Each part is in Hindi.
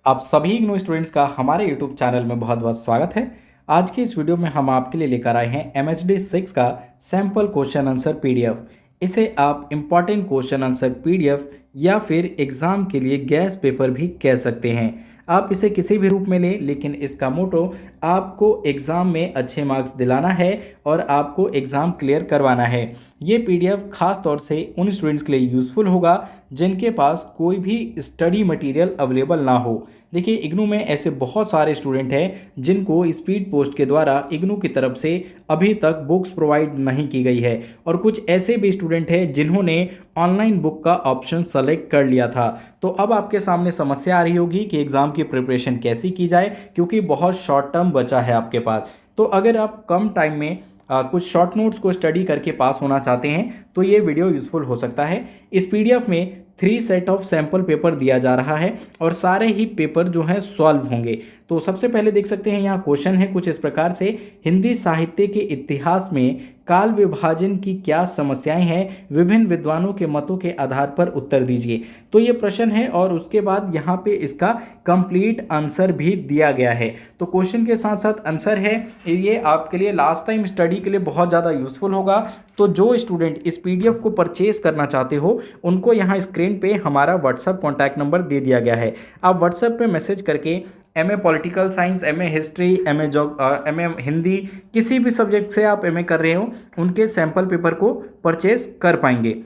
आप सभी इग्नू स्टूडेंट्स का हमारे यूट्यूब चैनल में बहुत बहुत स्वागत है। आज की इस वीडियो में हम आपके लिए लेकर आए हैं एमएचडी 6 का सैम्पल क्वेश्चन आंसर पीडीएफ। इसे आप इम्पॉर्टेंट क्वेश्चन आंसर पीडीएफ या फिर एग्ज़ाम के लिए गैस पेपर भी कह सकते हैं। आप इसे किसी भी रूप में लें, लेकिन इसका मोटो आपको एग्ज़ाम में अच्छे मार्क्स दिलाना है और आपको एग्ज़ाम क्लियर करवाना है। ये पीडीएफ खास तौर से उन स्टूडेंट्स के लिए यूज़फुल होगा जिनके पास कोई भी स्टडी मटेरियल अवेलेबल ना हो। देखिए, इग्नू में ऐसे बहुत सारे स्टूडेंट हैं जिनको स्पीड पोस्ट के द्वारा इग्नू की तरफ से अभी तक बुक्स प्रोवाइड नहीं की गई है, और कुछ ऐसे भी स्टूडेंट हैं जिन्होंने ऑनलाइन बुक का ऑप्शन सेलेक्ट कर लिया था। तो अब आपके सामने समस्या आ रही होगी कि एग्ज़ाम की प्रिपरेशन कैसी की जाए, क्योंकि बहुत शॉर्ट टर्म बचा है आपके पास। तो अगर आप कम टाइम में कुछ शॉर्ट नोट्स को स्टडी करके पास होना चाहते हैं तो ये वीडियो यूज़फुल हो सकता है। इस पीडीएफ में 3 सेट ऑफ सैंपल पेपर दिया जा रहा है और सारे ही पेपर जो हैं सॉल्व होंगे। तो सबसे पहले देख सकते हैं यहाँ क्वेश्चन है कुछ इस प्रकार से, हिंदी साहित्य के इतिहास में काल विभाजन की क्या समस्याएं हैं, विभिन्न विद्वानों के मतों के आधार पर उत्तर दीजिए। तो ये प्रश्न है और उसके बाद यहाँ पे इसका कंप्लीट आंसर भी दिया गया है। तो क्वेश्चन के साथ साथ आंसर है, ये आपके लिए लास्ट टाइम स्टडी के लिए बहुत ज़्यादा यूजफुल होगा। तो जो स्टूडेंट इस पीडीएफ को परचेज करना चाहते हो उनको यहाँ स्क्रीन पे हमारा व्हाट्सएप कॉन्टैक्ट नंबर दे दिया गया है। आप व्हाट्सएप पे मैसेज करके MA political science, MA history, MA Hindi, किसी भी सब्जेक्ट से आप एमए कर रहे हो उनके सैंपल पेपर को परचेज कर पाएंगे।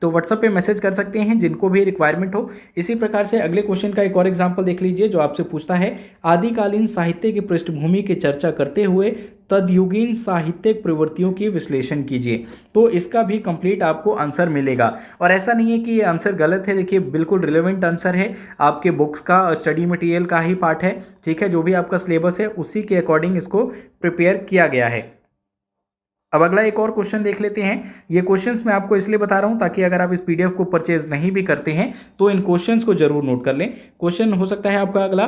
तो व्हाट्सएप पे मैसेज कर सकते हैं जिनको भी रिक्वायरमेंट हो। इसी प्रकार से अगले क्वेश्चन का एक और एग्जांपल देख लीजिए जो आपसे पूछता है, आदिकालीन साहित्य की पृष्ठभूमि की चर्चा करते हुए तदयुगीन साहित्यिक प्रवृत्तियों की विश्लेषण कीजिए। तो इसका भी कंप्लीट आपको आंसर मिलेगा और ऐसा नहीं है कि ये आंसर गलत है। देखिए, बिल्कुल रिलेवेंट आंसर है, आपके बुक्स का स्टडी मटेरियल का ही पार्ट है। ठीक है, जो भी आपका सिलेबस है उसी के अकॉर्डिंग इसको प्रिपेयर किया गया है। अब अगला एक और क्वेश्चन देख लेते हैं। ये क्वेश्चंस मैं आपको इसलिए बता रहा हूं ताकि अगर आप इस पीडीएफ को परचेज नहीं भी करते हैं तो इन क्वेश्चंस को जरूर नोट कर लें। क्वेश्चन हो सकता है आपका अगला,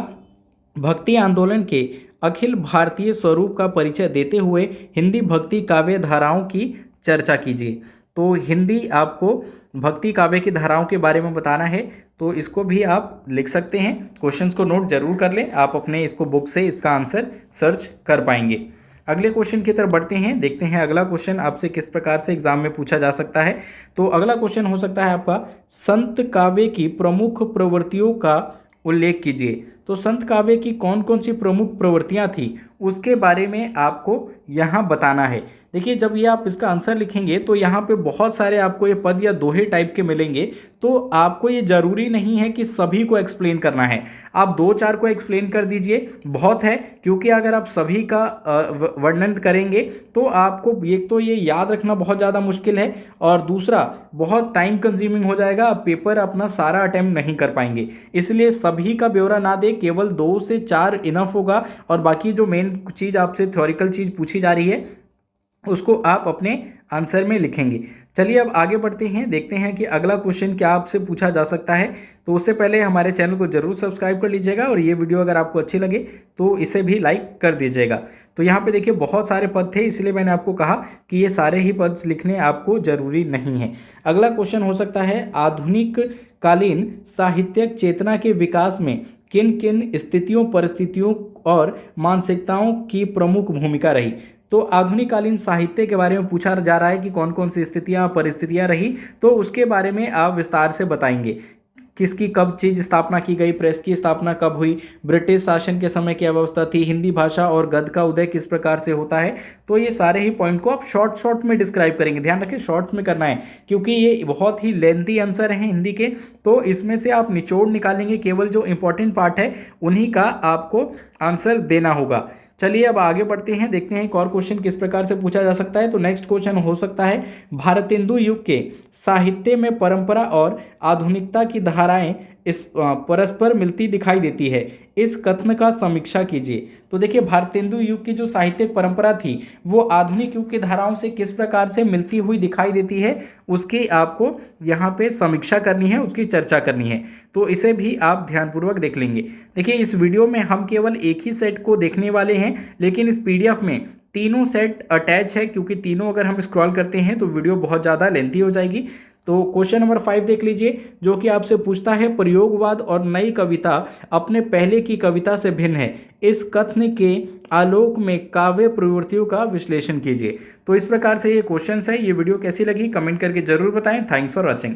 भक्ति आंदोलन के अखिल भारतीय स्वरूप का परिचय देते हुए हिंदी भक्ति काव्य धाराओं की चर्चा कीजिए। तो हिंदी आपको भक्ति काव्य की धाराओं के बारे में बताना है, तो इसको भी आप लिख सकते हैं। क्वेश्चंस को नोट जरूर कर लें, आप अपने इसको बुक से इसका आंसर सर्च कर पाएंगे। अगले क्वेश्चन की तरफ बढ़ते हैं, देखते हैं अगला क्वेश्चन आपसे किस प्रकार से एग्जाम में पूछा जा सकता है। तो अगला क्वेश्चन हो सकता है आपका, संत काव्य की प्रमुख प्रवृत्तियों का उल्लेख कीजिए। तो संत काव्य की कौन कौन सी प्रमुख प्रवृत्तियां थी उसके बारे में आपको यहाँ बताना है। देखिए, जब ये आप इसका आंसर लिखेंगे तो यहाँ पे बहुत सारे आपको ये पद या दोहे टाइप के मिलेंगे। तो आपको ये जरूरी नहीं है कि सभी को एक्सप्लेन करना है, आप 2-4 को एक्सप्लेन कर दीजिए बहुत है, क्योंकि अगर आप सभी का वर्णन करेंगे तो आपको एक तो ये याद रखना बहुत ज़्यादा मुश्किल है और दूसरा बहुत टाइम कंज्यूमिंग हो जाएगा, आप पेपर अपना सारा अटेम्प्ट नहीं कर पाएंगे। इसलिए सभी का ब्यौरा ना दे, केवल 2 से 4 इनफ होगा और बाकी जो मेन चीज़ आपसे थ्योरिकल चीज़ पूछी जा रही है उसको आप अपने आंसर में लिखेंगे। चलिए अब आगे बढ़ते हैं, देखते हैं कि अगला क्वेश्चन क्या आपसे पूछा जा सकता है। तो उससे पहले हमारे चैनल को जरूर सब्सक्राइब कर लीजिएगा और ये वीडियो अगर आपको अच्छी लगे तो इसे भी लाइक कर दीजिएगा। तो यहाँ पे देखिए बहुत सारे पद थे, इसलिए मैंने आपको कहा कि ये सारे ही पद लिखने आपको जरूरी नहीं है। अगला क्वेश्चन हो सकता है, आधुनिक कालीन साहित्यिक चेतना के विकास में किन किन स्थितियों, परिस्थितियों और मानसिकताओं की प्रमुख भूमिका रही। तो आधुनिक कालीन साहित्य के बारे में पूछा जा रहा है कि कौन कौन सी स्थितियां, परिस्थितियां रही, तो उसके बारे में आप विस्तार से बताएंगे। किसकी कब चीज स्थापना की गई, प्रेस की स्थापना कब हुई, ब्रिटिश शासन के समय क्या अवस्था थी, हिंदी भाषा और गद्य का उदय किस प्रकार से होता है। तो ये सारे ही पॉइंट को आप शॉर्ट में डिस्क्राइब करेंगे। ध्यान रखें शॉर्ट्स में करना है क्योंकि ये बहुत ही लेंथी आंसर हैं हिंदी के, तो इसमें से आप निचोड़ निकालेंगे, केवल जो इंपॉर्टेंट पार्ट है उन्हीं का आपको आंसर देना होगा। चलिए अब आगे बढ़ते हैं, देखते हैं एक और क्वेश्चन किस प्रकार से पूछा जा सकता है। तो नेक्स्ट क्वेश्चन हो सकता है, भारतेंदु युग के साहित्य में परंपरा और आधुनिकता की धाराएं इस परस्पर मिलती दिखाई देती है, इस कथन का समीक्षा कीजिए। तो देखिए, भारतेंदु युग की जो साहित्यिक परंपरा थी वो आधुनिक युग की धाराओं से किस प्रकार से मिलती हुई दिखाई देती है, उसकी आपको यहाँ पे समीक्षा करनी है, उसकी चर्चा करनी है। तो इसे भी आप ध्यानपूर्वक देख लेंगे। देखिए, इस वीडियो में हम केवल एक ही सेट को देखने वाले हैं, लेकिन इस पीडीएफ में तीनों सेट अटैच है, क्योंकि तीनों अगर हम स्क्रॉल करते हैं तो वीडियो बहुत ज़्यादा लेंथी हो जाएगी। तो क्वेश्चन नंबर 5 देख लीजिए, जो कि आपसे पूछता है प्रयोगवाद और नई कविता अपने पहले की कविता से भिन्न है, इस कथन के आलोक में काव्य प्रवृत्तियों का विश्लेषण कीजिए। तो इस प्रकार से ये क्वेश्चंस है। ये वीडियो कैसी लगी कमेंट करके जरूर बताएं। Thanks for watching.